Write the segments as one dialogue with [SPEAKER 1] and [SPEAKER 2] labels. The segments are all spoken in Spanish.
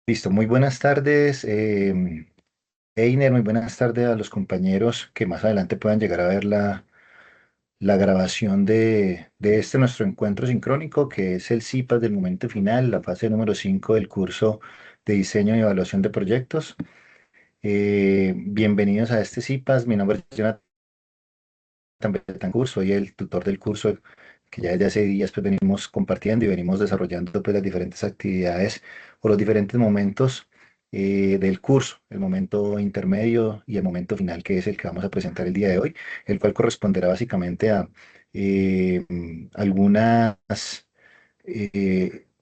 [SPEAKER 1] Listo, muy buenas tardes, Einer, muy buenas tardes a los compañeros que más adelante puedan llegar a ver la grabación de este nuestro encuentro sincrónico, que es el CIPAS del momento final, la fase número 5 del curso de diseño y evaluación de proyectos. Bienvenidos a este CIPAS, mi nombre es Jonathan Betancourt, soy el tutor del curso que ya desde hace días pues venimos compartiendo y venimos desarrollando pues las diferentes actividades o los diferentes momentos del curso, el momento intermedio y el momento final que es el que vamos a presentar el día de hoy, el cual corresponderá básicamente a algunas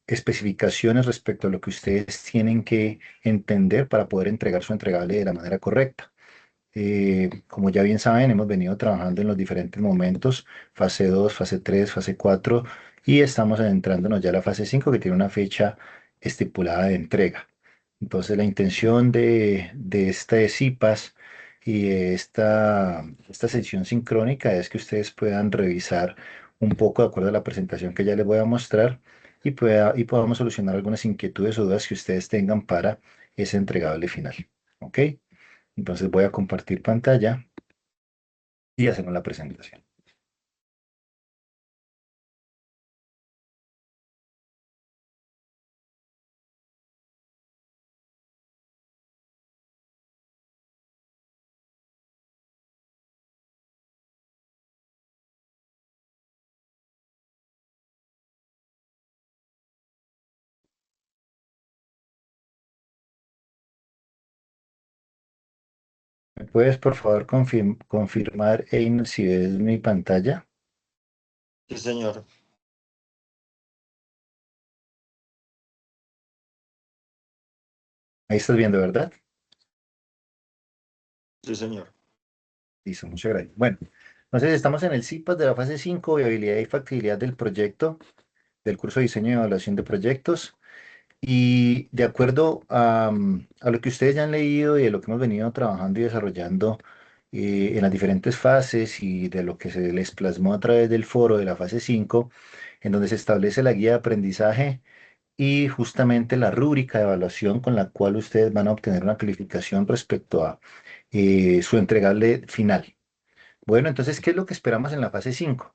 [SPEAKER 1] especificaciones respecto a lo que ustedes tienen que entender para poder entregar su entregable de la manera correcta. Como ya bien saben, hemos venido trabajando en los diferentes momentos, fase 2, fase 3, fase 4, y estamos adentrándonos ya a la fase 5, que tiene una fecha estipulada de entrega. Entonces, la intención de este CIPAS y esta sesión sincrónica es que ustedes puedan revisar un poco de acuerdo a la presentación que ya les voy a mostrar y podamos solucionar algunas inquietudes o dudas que ustedes tengan para ese entregable final. ¿Ok? Entonces voy a compartir pantalla y hacemos la presentación. ¿Me puedes, por favor, confirmar, Einer, si ves mi pantalla?
[SPEAKER 2] Sí, señor.
[SPEAKER 1] Ahí estás viendo, ¿verdad?
[SPEAKER 2] Sí, señor.
[SPEAKER 1] Listo, muchas gracias. Bueno, entonces estamos en el CIPAS de la fase 5, viabilidad y factibilidad del proyecto, del curso de diseño y evaluación de proyectos. Y de acuerdo a lo que ustedes ya han leído y de lo que hemos venido trabajando y desarrollando en las diferentes fases y de lo que se les plasmó a través del foro de la fase 5, en donde se establece la guía de aprendizaje y justamente la rúbrica de evaluación con la cual ustedes van a obtener una calificación respecto a su entregable final. Bueno, entonces, ¿qué es lo que esperamos en la fase 5?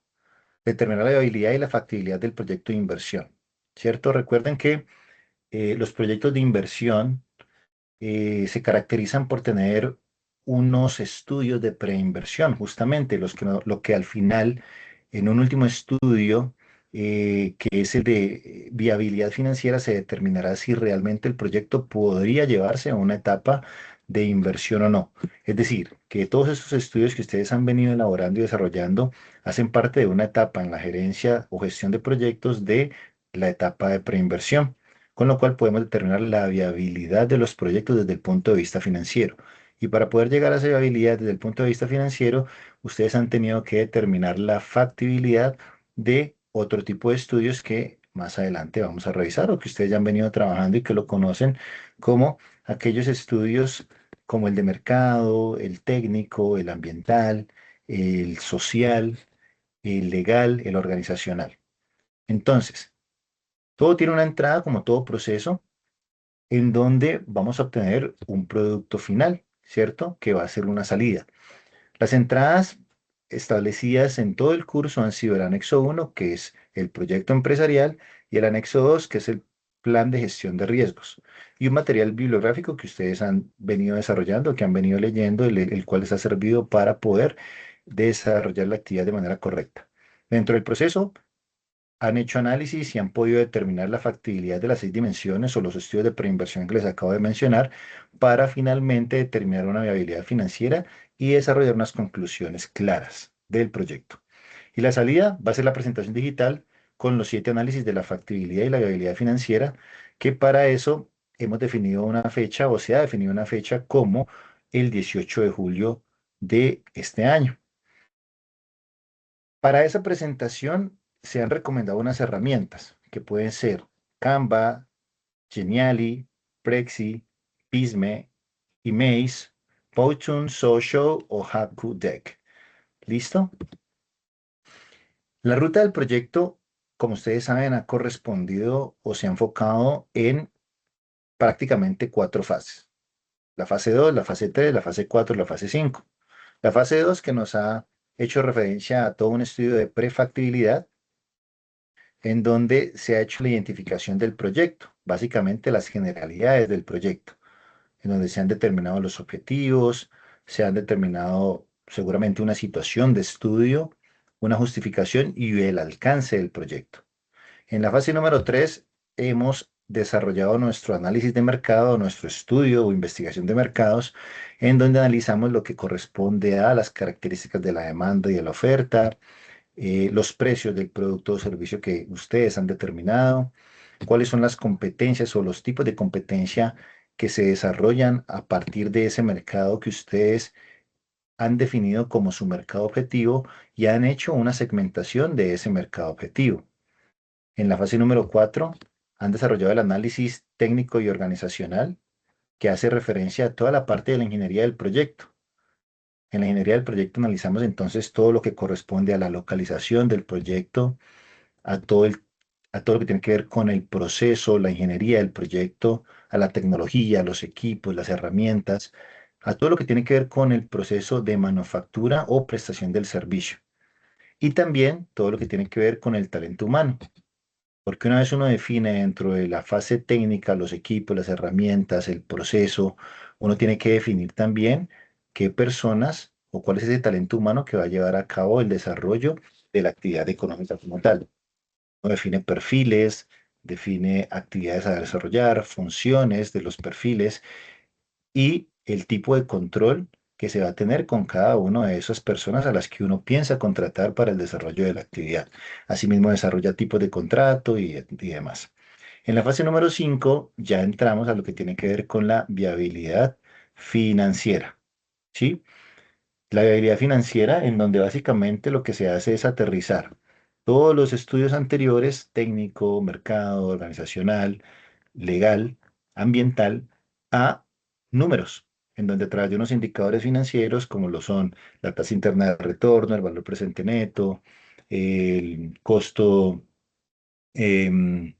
[SPEAKER 1] Determinar la viabilidad y la factibilidad del proyecto de inversión, ¿cierto? Recuerden que los proyectos de inversión se caracterizan por tener unos estudios de preinversión, justamente lo que al final, en un último estudio, que es el de viabilidad financiera, se determinará si realmente el proyecto podría llevarse a una etapa de inversión o no. Es decir, que todos esos estudios que ustedes han venido elaborando y desarrollando hacen parte de una etapa en la gerencia o gestión de proyectos de la etapa de preinversión, con lo cual podemos determinar la viabilidad de los proyectos desde el punto de vista financiero. Y para poder llegar a esa viabilidad desde el punto de vista financiero, ustedes han tenido que determinar la factibilidad de otro tipo de estudios que más adelante vamos a revisar o que ustedes ya han venido trabajando y que lo conocen como aquellos estudios como el de mercado, el técnico, el ambiental, el social, el legal, el organizacional. Entonces, todo tiene una entrada como todo proceso en donde vamos a obtener un producto final, ¿cierto? Que va a ser una salida. Las entradas establecidas en todo el curso han sido el anexo 1, que es el proyecto empresarial, y el anexo 2, que es el plan de gestión de riesgos, y un material bibliográfico que ustedes han venido desarrollando, que han venido leyendo, el cual les ha servido para poder desarrollar la actividad de manera correcta. Dentro del proceso, han hecho análisis y han podido determinar la factibilidad de las 6 dimensiones o los estudios de preinversión que les acabo de mencionar para finalmente determinar una viabilidad financiera y desarrollar unas conclusiones claras del proyecto. Y la salida va a ser la presentación digital con los 7 análisis de la factibilidad y la viabilidad financiera, que para eso hemos definido una fecha o se ha definido una fecha como el 18 de julio de este año. Para esa presentación se han recomendado unas herramientas que pueden ser Canva, Geniali, Prexy, Pisme, Emaze, Powtoon Social o HakuDeck. ¿Listo? La ruta del proyecto, como ustedes saben, ha correspondido o se ha enfocado en prácticamente cuatro fases. La fase 2, la fase 3, la fase 4, la fase 5. La fase 2 que nos ha hecho referencia a todo un estudio de prefactibilidad en donde se ha hecho la identificación del proyecto, básicamente las generalidades del proyecto, en donde se han determinado los objetivos, se han determinado seguramente una situación de estudio, una justificación y el alcance del proyecto. En la fase número 3 hemos desarrollado nuestro análisis de mercado, nuestro estudio o investigación de mercados, en donde analizamos lo que corresponde a las características de la demanda y de la oferta, los precios del producto o servicio que ustedes han determinado, cuáles son las competencias o los tipos de competencia que se desarrollan a partir de ese mercado que ustedes han definido como su mercado objetivo y han hecho una segmentación de ese mercado objetivo. En la fase número 4 han desarrollado el análisis técnico y organizacional que hace referencia a toda la parte de la ingeniería del proyecto. En la ingeniería del proyecto analizamos entonces todo lo que corresponde a la localización del proyecto, a a todo lo que tiene que ver con el proceso, la ingeniería del proyecto, a la tecnología, los equipos, las herramientas, a todo lo que tiene que ver con el proceso de manufactura o prestación del servicio. Y también todo lo que tiene que ver con el talento humano. Porque una vez uno define dentro de la fase técnica los equipos, las herramientas, el proceso, uno tiene que definir también qué personas o cuál es ese talento humano que va a llevar a cabo el desarrollo de la actividad económica como tal. Uno define perfiles, define actividades a desarrollar, funciones de los perfiles y el tipo de control que se va a tener con cada una de esas personas a las que uno piensa contratar para el desarrollo de la actividad. Asimismo, desarrolla tipos de contrato y demás. En la fase número 5 ya entramos a lo que tiene que ver con la viabilidad financiera, ¿sí? La viabilidad financiera, en donde básicamente lo que se hace es aterrizar todos los estudios anteriores, técnico, mercado, organizacional, legal, ambiental, a números, en donde a través de unos indicadores financieros, como lo son la tasa interna de retorno, el valor presente neto, el costo em,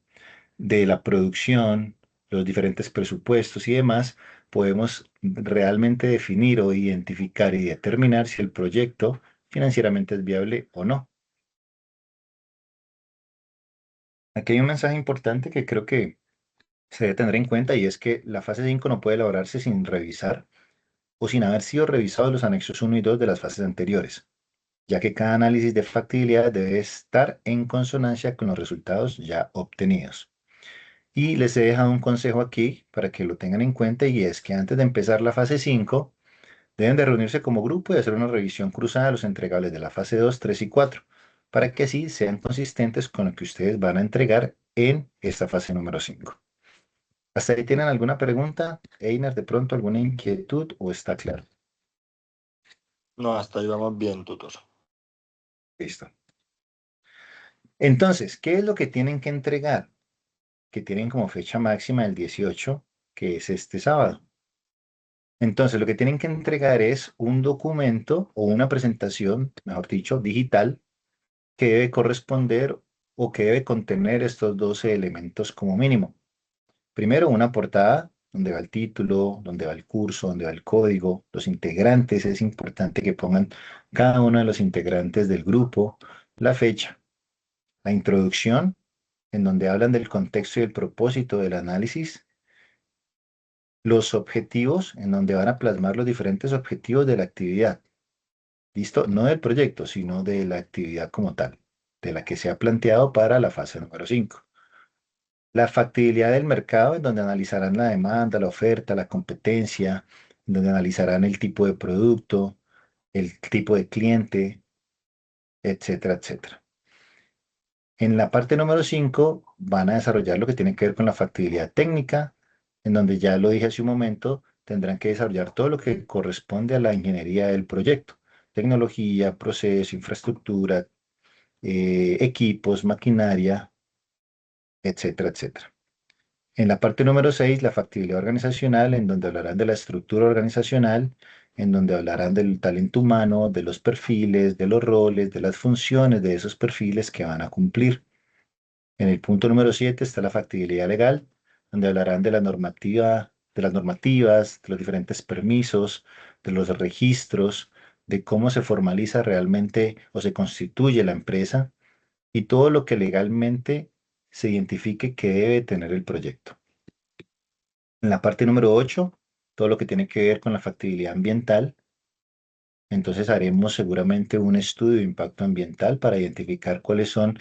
[SPEAKER 1] de la producción, los diferentes presupuestos y demás, podemos realmente definir o identificar y determinar si el proyecto financieramente es viable o no. Aquí hay un mensaje importante que creo que se debe tener en cuenta y es que la fase 5 no puede elaborarse sin revisar o sin haber sido revisados los anexos uno y 2 de las fases anteriores, ya que cada análisis de factibilidad debe estar en consonancia con los resultados ya obtenidos. Y les he dejado un consejo aquí para que lo tengan en cuenta y es que antes de empezar la fase 5 deben de reunirse como grupo y hacer una revisión cruzada de los entregables de la fase 2, 3 y 4 para que así sean consistentes con lo que ustedes van a entregar en esta fase número 5. ¿Hasta ahí tienen alguna pregunta? Einar, de pronto alguna inquietud o está claro?
[SPEAKER 2] No, hasta ahí vamos bien, tutor.
[SPEAKER 1] Listo. Entonces, ¿qué es lo que tienen que entregar? Que tienen como fecha máxima el 18, que es este sábado. Entonces, lo que tienen que entregar es un documento o una presentación, mejor dicho, digital, que debe corresponder o que debe contener estos 12 elementos como mínimo. Primero, una portada donde va el título, donde va el curso, donde va el código, los integrantes. Es importante que pongan cada uno de los integrantes del grupo, la fecha, la introducción, en donde hablan del contexto y el propósito del análisis, los objetivos, en donde van a plasmar los diferentes objetivos de la actividad. ¿Listo? No del proyecto, sino de la actividad como tal, de la que se ha planteado para la fase número 5. La factibilidad del mercado, en donde analizarán la demanda, la oferta, la competencia, en donde analizarán el tipo de producto, el tipo de cliente, etcétera, etcétera. En la parte número 5 van a desarrollar lo que tiene que ver con la factibilidad técnica, en donde ya lo dije hace un momento, tendrán que desarrollar todo lo que corresponde a la ingeniería del proyecto, tecnología, proceso, infraestructura, equipos, maquinaria, etcétera, etcétera. En la parte número 6 la factibilidad organizacional, en donde hablarán de la estructura organizacional, en donde hablarán del talento humano, de los perfiles, de los roles, de las funciones de esos perfiles que van a cumplir. En el punto número 7 está la factibilidad legal, donde hablarán de la normativa, de las normativas, de los diferentes permisos, de los registros, de cómo se formaliza realmente o se constituye la empresa y todo lo que legalmente se identifique que debe tener el proyecto. En la parte número 8, todo lo que tiene que ver con la factibilidad ambiental. Entonces haremos seguramente un estudio de impacto ambiental para identificar cuáles son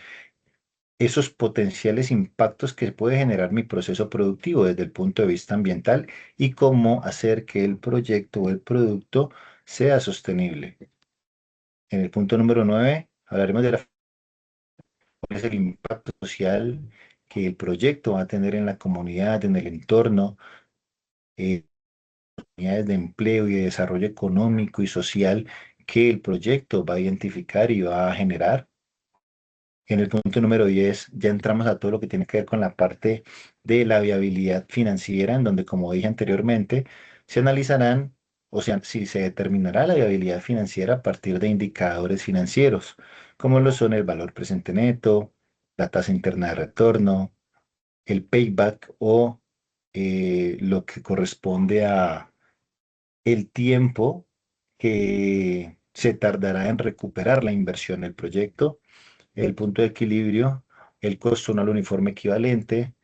[SPEAKER 1] esos potenciales impactos que puede generar mi proceso productivo desde el punto de vista ambiental y cómo hacer que el proyecto o el producto sea sostenible. En el punto número 9 hablaremos de cuál es el impacto social que el proyecto va a tener en la comunidad, en el entorno, oportunidades de empleo y de desarrollo económico y social que el proyecto va a identificar y va a generar. En el punto número 10 ya entramos a todo lo que tiene que ver con la parte de la viabilidad financiera, en donde, como dije anteriormente, se analizarán, o sea, si se determinará la viabilidad financiera a partir de indicadores financieros, como lo son el valor presente neto, la tasa interna de retorno, el payback o lo que corresponde a el tiempo que se tardará en recuperar la inversión del proyecto, el punto de equilibrio, el costo anual uniforme equivalente,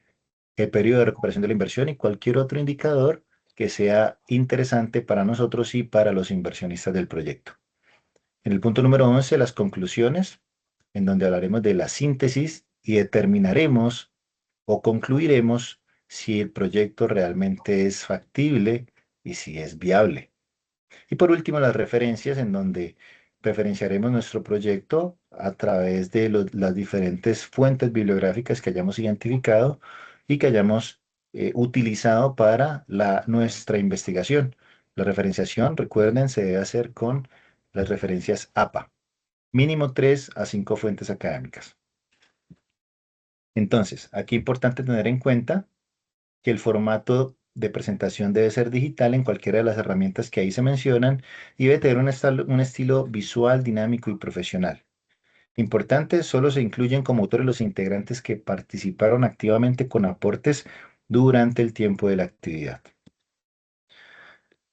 [SPEAKER 1] el periodo de recuperación de la inversión y cualquier otro indicador que sea interesante para nosotros y para los inversionistas del proyecto. En el punto número 11, las conclusiones, en donde hablaremos de la síntesis y determinaremos o concluiremos si el proyecto realmente es factible y si es viable. Y por último, las referencias en donde referenciaremos nuestro proyecto a través de las diferentes fuentes bibliográficas que hayamos identificado y que hayamos utilizado para nuestra investigación. La referenciación, recuerden, se debe hacer con las referencias APA, mínimo 3 a 5 fuentes académicas. Entonces, aquí importante tener en cuenta que el formato de presentación debe ser digital en cualquiera de las herramientas que ahí se mencionan y debe tener un estilo visual, dinámico y profesional. Importante, solo se incluyen como autores los integrantes que participaron activamente con aportes durante el tiempo de la actividad.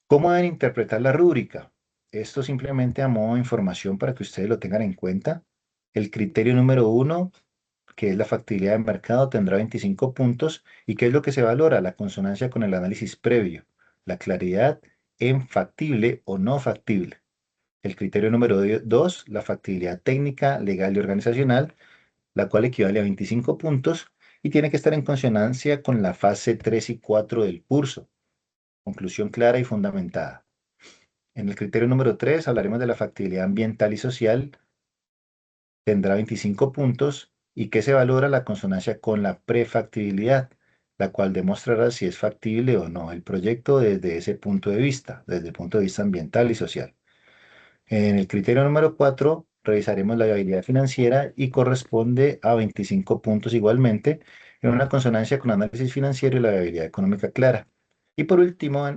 [SPEAKER 1] ¿Cómo deben interpretar la rúbrica? Esto simplemente a modo de información para que ustedes lo tengan en cuenta. El criterio número 1, que es la factibilidad de mercado, tendrá 25 puntos. ¿Y qué es lo que se valora? La consonancia con el análisis previo, la claridad en factible o no factible. El criterio número 2, la factibilidad técnica, legal y organizacional, la cual equivale a 25 puntos y tiene que estar en consonancia con la fase 3 y 4 del curso. Conclusión clara y fundamentada. En el criterio número 3 hablaremos de la factibilidad ambiental y social, tendrá 25 puntos y que se valora la consonancia con la prefactibilidad, la cual demostrará si es factible o no el proyecto desde ese punto de vista, desde el punto de vista ambiental y social. En el criterio número 4 revisaremos la viabilidad financiera y corresponde a 25 puntos igualmente, en una consonancia con análisis financiero y la viabilidad económica clara. Y por último,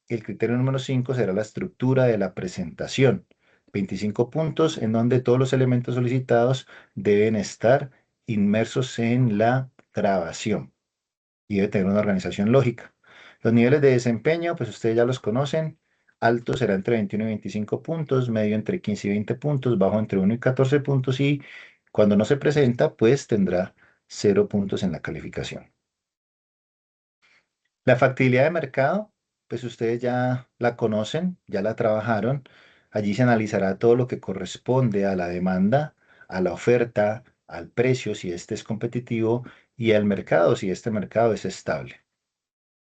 [SPEAKER 1] el criterio número 5 será la estructura de la presentación. 25 puntos en donde todos los elementos solicitados deben estar inmersos en la grabación y debe tener una organización lógica. Los niveles de desempeño, pues ustedes ya los conocen. Alto será entre 21 y 25 puntos, medio entre 15 y 20 puntos, bajo entre 1 y 14 puntos y cuando no se presenta, pues tendrá 0 puntos en la calificación. La factibilidad de mercado, pues ustedes ya la conocen, ya la trabajaron. Allí se analizará todo lo que corresponde a la demanda, a la oferta, al precio, si este es competitivo, y al mercado, si este mercado es estable.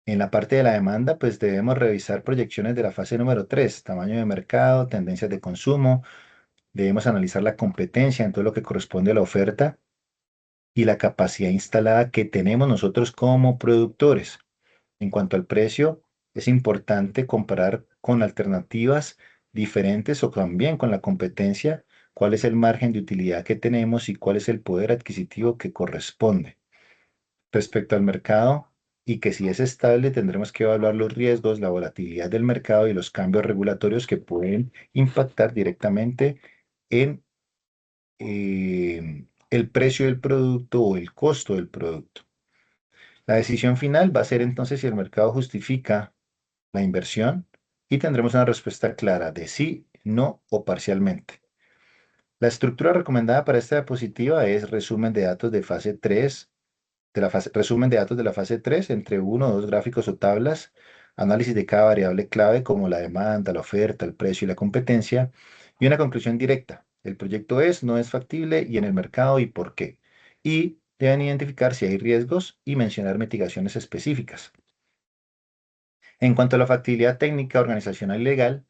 [SPEAKER 1] En la parte de la demanda, pues debemos revisar proyecciones de la fase número 3, tamaño de mercado, tendencias de consumo. Debemos analizar la competencia en todo lo que corresponde a la oferta y la capacidad instalada que tenemos nosotros como productores. En cuanto al precio, es importante comparar con alternativas diferentes o también con la competencia, cuál es el margen de utilidad que tenemos y cuál es el poder adquisitivo que corresponde respecto al mercado y que si es estable tendremos que evaluar los riesgos, la volatilidad del mercado y los cambios regulatorios que pueden impactar directamente en el precio del producto o el costo del producto. La decisión final va a ser entonces si el mercado justifica la inversión y tendremos una respuesta clara de sí, no o parcialmente. La estructura recomendada para esta diapositiva es resumen de datos de fase 3, resumen de datos de la fase 3 entre uno o dos gráficos o tablas, análisis de cada variable clave como la demanda, la oferta, el precio y la competencia, y una conclusión directa. El proyecto es, no es factible y en el mercado y por qué. Y deben identificar si hay riesgos y mencionar mitigaciones específicas. En cuanto a la factibilidad técnica, organizacional y legal,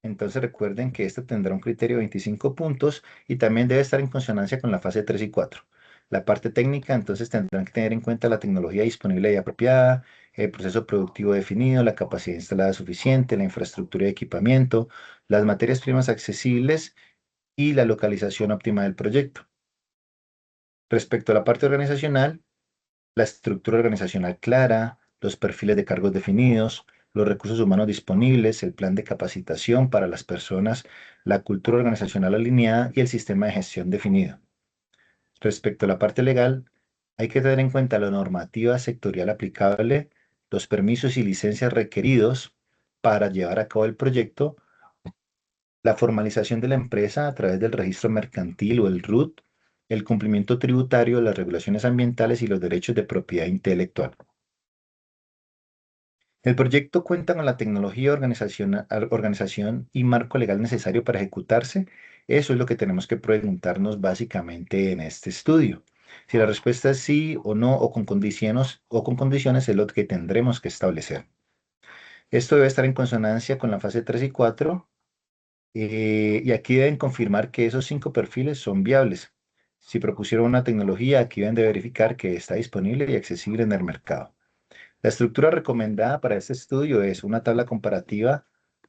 [SPEAKER 1] entonces recuerden que esta tendrá un criterio de 25 puntos y también debe estar en consonancia con la fase 3 y 4. La parte técnica, entonces tendrán que tener en cuenta la tecnología disponible y apropiada, el proceso productivo definido, la capacidad instalada suficiente, la infraestructura de equipamiento, las materias primas accesibles y la localización óptima del proyecto. Respecto a la parte organizacional, la estructura organizacional clara, los perfiles de cargos definidos, los recursos humanos disponibles, el plan de capacitación para las personas, la cultura organizacional alineada y el sistema de gestión definido. Respecto a la parte legal, hay que tener en cuenta la normativa sectorial aplicable, los permisos y licencias requeridos para llevar a cabo el proyecto, la formalización de la empresa a través del registro mercantil o el RUT, el cumplimiento tributario, las regulaciones ambientales y los derechos de propiedad intelectual. El proyecto cuenta con la tecnología, organización y marco legal necesario para ejecutarse. Eso es lo que tenemos que preguntarnos básicamente en este estudio. Si la respuesta es sí o no o con condiciones es lo que tendremos que establecer. Esto debe estar en consonancia con la fase 3 y 4 y aquí deben confirmar que esos 5 perfiles son viables. Si propusieron una tecnología, aquí deben de verificar que está disponible y accesible en el mercado. La estructura recomendada para este estudio es una tabla comparativa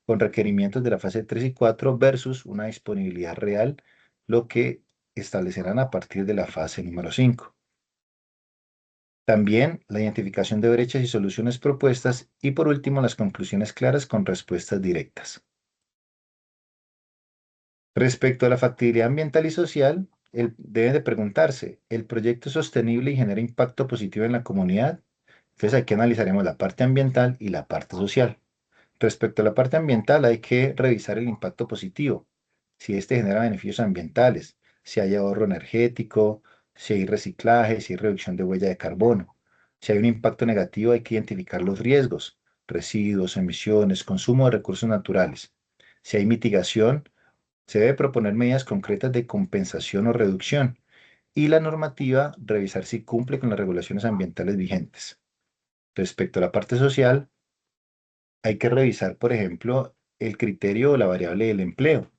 [SPEAKER 1] con requerimientos de la fase 3 y 4 versus una disponibilidad real, lo que establecerán a partir de la fase número 5. También la identificación de brechas y soluciones propuestas y por último las conclusiones claras con respuestas directas. Respecto a la factibilidad ambiental y social, deben de preguntarse, ¿el proyecto es sostenible y genera impacto positivo en la comunidad? Entonces aquí analizaremos la parte ambiental y la parte social. Respecto a la parte ambiental, hay que revisar el impacto positivo, si este genera beneficios ambientales, si hay ahorro energético, si hay reciclaje, si hay reducción de huella de carbono. Si hay un impacto negativo, hay que identificar los riesgos, residuos, emisiones, consumo de recursos naturales. Si hay mitigación, se debe proponer medidas concretas de compensación o reducción y la normativa, revisar si cumple con las regulaciones ambientales vigentes. Respecto a la parte social, hay que revisar, por ejemplo, el criterio o la variable del empleo.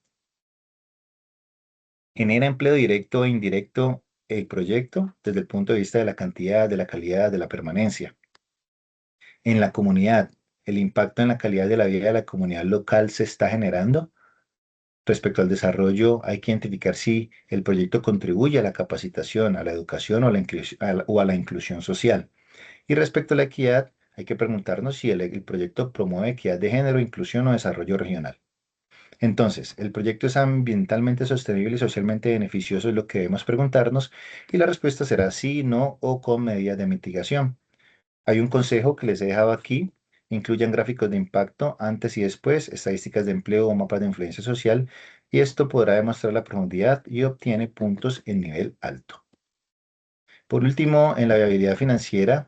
[SPEAKER 1] ¿Genera empleo directo e indirecto el proyecto desde el punto de vista de la cantidad, de la calidad, de la permanencia? En la comunidad, ¿el impacto en la calidad de la vida de la comunidad local se está generando? Respecto al desarrollo, hay que identificar si el proyecto contribuye a la capacitación, a la educación o a la inclusión social. Y respecto a la equidad, hay que preguntarnos si el proyecto promueve equidad de género, inclusión o desarrollo regional. Entonces, ¿el proyecto es ambientalmente sostenible y socialmente beneficioso? Es lo que debemos preguntarnos y la respuesta será sí, no o con medidas de mitigación. Hay un consejo que les he dejado aquí. Incluyan gráficos de impacto antes y después, estadísticas de empleo o mapas de influencia social y esto podrá demostrar la profundidad y obtiene puntos en nivel alto. Por último, en la viabilidad financiera,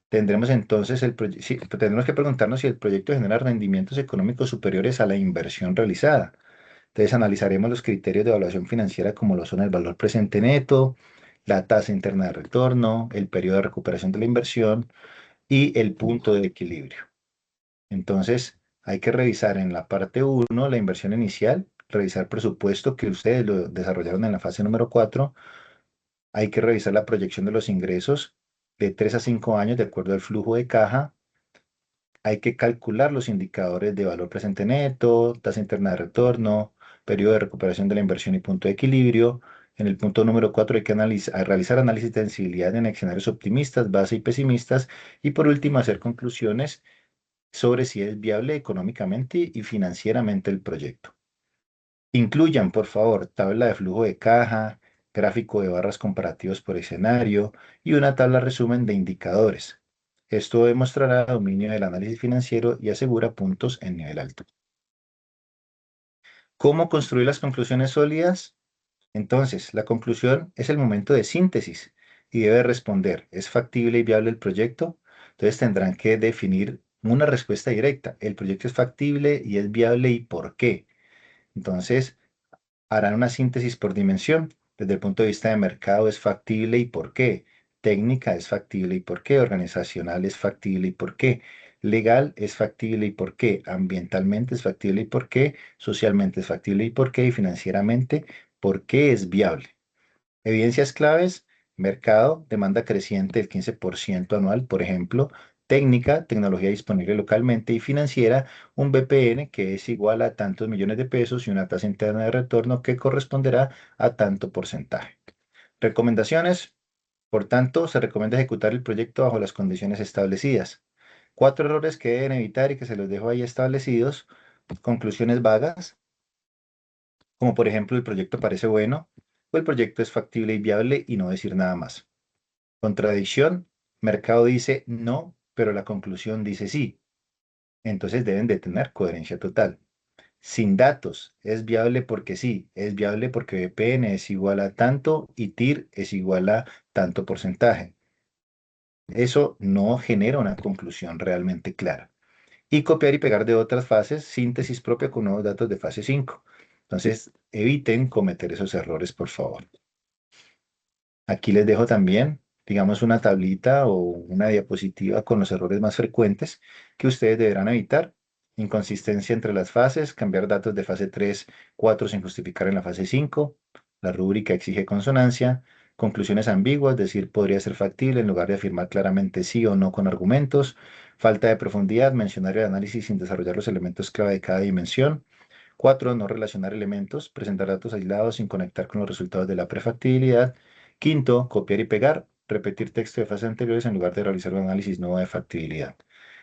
[SPEAKER 1] tendremos que preguntarnos si el proyecto genera rendimientos económicos superiores a la inversión realizada. Entonces analizaremos los criterios de evaluación financiera como lo son el valor presente neto, la tasa interna de retorno, el periodo de recuperación de la inversión y el punto de equilibrio. Entonces hay que revisar en la parte uno la inversión inicial, revisar presupuesto que ustedes lo desarrollaron en la fase número 4. Hay que revisar la proyección de los ingresos de 3 a 5 años de acuerdo al flujo de caja. Hay que calcular los indicadores de valor presente neto, tasa interna de retorno, periodo de recuperación de la inversión y punto de equilibrio. En el punto número 4 hay que realizar análisis de sensibilidad en escenarios optimistas, base y pesimistas. Y por último, hacer conclusiones sobre si es viable económicamente y financieramente el proyecto. Incluyan, por favor, tabla de flujo de caja, gráfico de barras comparativos por escenario y una tabla resumen de indicadores. Esto demostrará dominio del análisis financiero y asegura puntos en nivel alto. ¿Cómo construir las conclusiones sólidas? Entonces, la conclusión es el momento de síntesis y debe responder, ¿es factible y viable el proyecto? Entonces tendrán que definir una respuesta directa. El proyecto es factible y es viable y por qué. Entonces, harán una síntesis por dimensión. Desde el punto de vista de mercado es factible y por qué. Técnica es factible y por qué. Organizacional es factible y por qué. Legal es factible y por qué. Ambientalmente es factible y por qué. Socialmente es factible y por qué. Y financieramente, ¿por qué es viable? Evidencias claves, mercado, demanda creciente del 15% anual, por ejemplo, técnica, tecnología disponible localmente y financiera, un BPN que es igual a tantos millones de pesos y una tasa interna de retorno que corresponderá a tanto porcentaje. Recomendaciones, por tanto, se recomienda ejecutar el proyecto bajo las condiciones establecidas. Cuatro errores que deben evitar y que se los dejo ahí establecidos. Conclusiones vagas, como por ejemplo el proyecto parece bueno o el proyecto es factible y viable y no decir nada más. Contradicción, mercado dice no, pero la conclusión dice sí. Entonces deben de tener coherencia total. Sin datos, es viable porque sí, es viable porque VPN es igual a tanto y TIR es igual a tanto porcentaje. Eso no genera una conclusión realmente clara. Y copiar y pegar de otras fases, síntesis propia con nuevos datos de fase 5. Entonces, eviten cometer esos errores, por favor. Aquí les dejo también, digamos, una tablita o una diapositiva con los errores más frecuentes que ustedes deberán evitar. Inconsistencia entre las fases, cambiar datos de fase 3, 4 sin justificar en la fase 5. La rúbrica exige consonancia. Conclusiones ambiguas, decir podría ser factible en lugar de afirmar claramente sí o no con argumentos. Falta de profundidad, mencionar el análisis sin desarrollar los elementos clave de cada dimensión. 4. No relacionar elementos, presentar datos aislados sin conectar con los resultados de la prefactibilidad. Quinto, copiar y pegar, repetir texto de fases anteriores en lugar de realizar un análisis nuevo de factibilidad.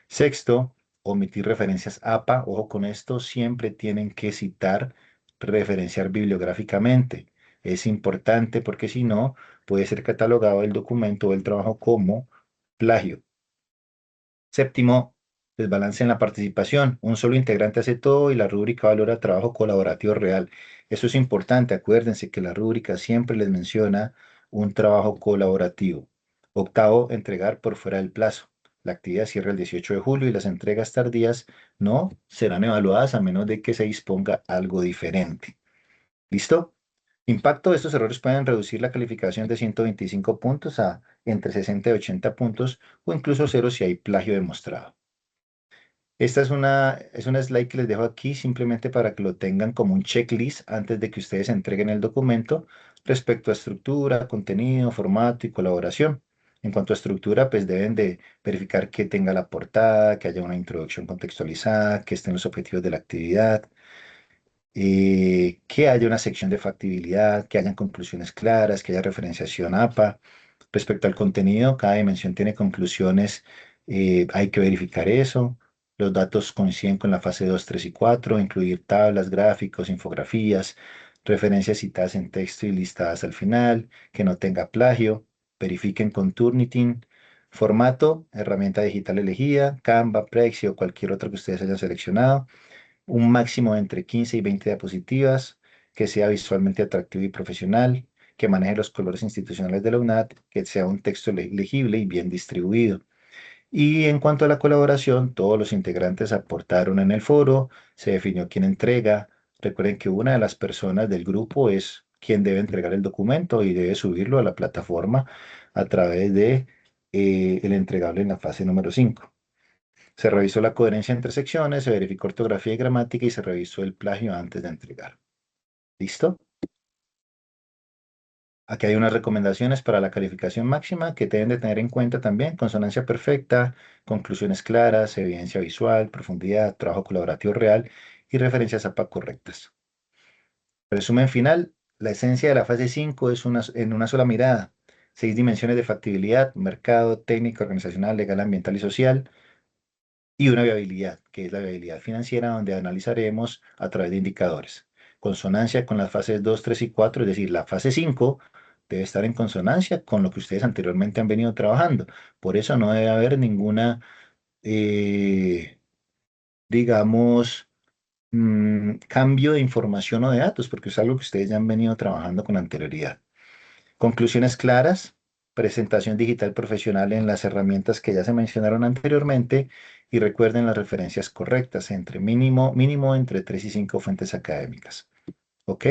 [SPEAKER 1] Sexto, omitir referencias APA. Ojo con esto, siempre tienen que citar, referenciar bibliográficamente. Es importante porque si no, puede ser catalogado el documento o el trabajo como plagio. Séptimo, desbalance en la participación. Un solo integrante hace todo y la rúbrica valora trabajo colaborativo real. Eso es importante. Acuérdense que la rúbrica siempre les menciona un trabajo colaborativo. Octavo, entregar por fuera del plazo. La actividad cierra el 18 de julio y las entregas tardías no serán evaluadas a menos de que se disponga algo diferente. ¿Listo? Impacto de estos errores pueden reducir la calificación de 125 puntos a entre 60 y 80 puntos o incluso cero si hay plagio demostrado. Esta es una slide que les dejo aquí simplemente para que lo tengan como un checklist antes de que ustedes entreguen el documento respecto a estructura, contenido, formato y colaboración. En cuanto a estructura, pues deben de verificar que tenga la portada, que haya una introducción contextualizada, que estén los objetivos de la actividad, que haya una sección de factibilidad, que hayan conclusiones claras, que haya referenciación APA. Respecto al contenido, cada dimensión tiene conclusiones, hay que verificar eso. Los datos coinciden con la fase 2, 3 y 4, incluir tablas, gráficos, infografías, referencias citadas en texto y listadas al final, que no tenga plagio, verifiquen con Turnitin, formato, herramienta digital elegida, Canva, Prexy o cualquier otro que ustedes hayan seleccionado, un máximo de entre 15 y 20 diapositivas, que sea visualmente atractivo y profesional, que maneje los colores institucionales de la UNAD, que sea un texto legible y bien distribuido. Y en cuanto a la colaboración, todos los integrantes aportaron en el foro, se definió quién entrega. Recuerden que una de las personas del grupo es quien debe entregar el documento y debe subirlo a la plataforma a través de el entregable en la fase número 5. Se revisó la coherencia entre secciones, se verificó ortografía y gramática y se revisó el plagio antes de entregar. ¿Listo? Aquí hay unas recomendaciones para la calificación máxima que deben de tener en cuenta también: consonancia perfecta, conclusiones claras, evidencia visual, profundidad, trabajo colaborativo real y referencias APA correctas. Resumen final, la esencia de la fase 5 es en una sola mirada: 6 dimensiones de factibilidad, mercado, técnica, organizacional, legal, ambiental y social, y una viabilidad, que es la viabilidad financiera, donde analizaremos a través de indicadores. Consonancia con las fases 2, 3 y 4, es decir, la fase 5 debe estar en consonancia con lo que ustedes anteriormente han venido trabajando. Por eso no debe haber ninguna, eh, digamos, cambio de información o de datos, porque es algo que ustedes ya han venido trabajando con anterioridad. Conclusiones claras, presentación digital profesional en las herramientas que ya se mencionaron anteriormente y recuerden las referencias correctas, entre mínimo entre 3 y 5 fuentes académicas. ¿Ok?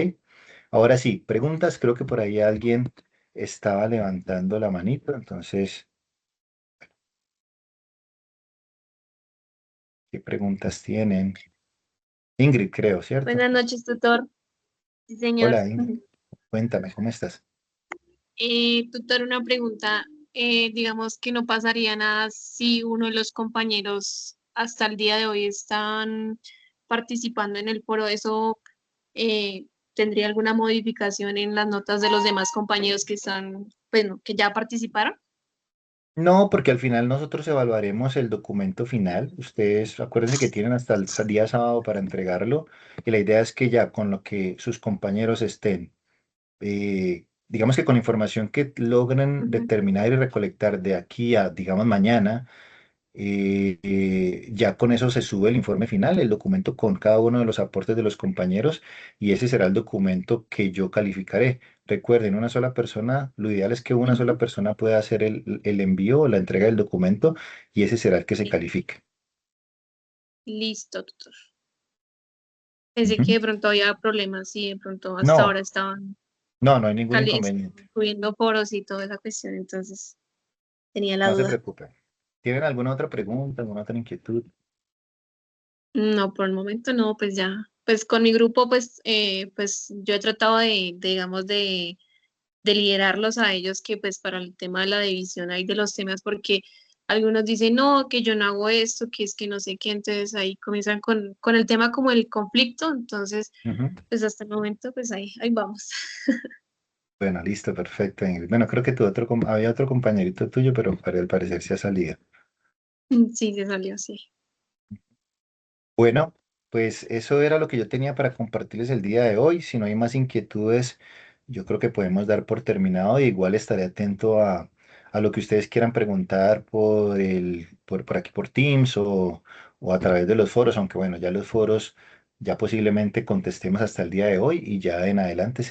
[SPEAKER 1] Ahora sí, preguntas. Creo que por ahí alguien estaba levantando la manito, entonces, ¿qué preguntas tienen? Ingrid, creo, ¿cierto?
[SPEAKER 3] Buenas noches, tutor. Sí, señor.
[SPEAKER 1] Hola, Ingrid. Cuéntame, ¿cómo estás?
[SPEAKER 3] Tutor, una pregunta. Digamos que no pasaría nada si uno de los compañeros hasta el día de hoy están participando en el foro. ¿Eso tendría alguna modificación en las notas de los demás compañeros que están, bueno, que ya participaron?
[SPEAKER 1] No, porque al final nosotros evaluaremos el documento final. Ustedes acuérdense que tienen hasta el día sábado para entregarlo y la idea es que ya con lo que sus compañeros estén, digamos que con la información que logren
[SPEAKER 3] Ujú.
[SPEAKER 1] determinar y recolectar de aquí a, digamos, mañana, ya con eso se sube el informe final, el documento con cada uno de los aportes de los compañeros y ese será el documento que yo calificaré. Recuerden, una sola persona, lo ideal es que una sola persona pueda hacer el envío o la entrega del documento y ese será el que se
[SPEAKER 3] Sí.
[SPEAKER 1] califique.
[SPEAKER 3] Listo, tutor. Pensé que
[SPEAKER 1] Ujú.
[SPEAKER 3] de pronto había problemas y de pronto hasta
[SPEAKER 1] No,
[SPEAKER 3] ahora estaban
[SPEAKER 1] no hay ningún inconveniente.
[SPEAKER 3] subiendo foros y toda esa cuestión, entonces tenía la
[SPEAKER 1] No se
[SPEAKER 3] duda.
[SPEAKER 1] preocupen. ¿Tienen alguna otra pregunta, alguna otra inquietud?
[SPEAKER 3] No, por el momento no, pues ya, pues con mi grupo, pues yo he tratado digamos, de liderarlos a ellos que pues para el tema de la división hay de los temas, porque algunos dicen, no, que yo no hago esto, que es que no sé qué, entonces ahí comienzan con el tema como el conflicto, entonces,
[SPEAKER 1] Ujú.
[SPEAKER 3] pues hasta el momento, pues ahí vamos.
[SPEAKER 1] Bueno, listo, perfecto, Ingrid. Bueno, creo que había otro compañerito tuyo, pero al parecer se ha salido.
[SPEAKER 3] Sí, se salió así.
[SPEAKER 1] Bueno, pues eso era lo que yo tenía para compartirles el día de hoy. Si no hay más inquietudes, yo creo que podemos dar por terminado. Y igual estaré atento a lo que ustedes quieran preguntar por aquí por Teams o a través de los foros, aunque bueno, ya los foros ya posiblemente contestemos hasta el día de hoy y ya en adelante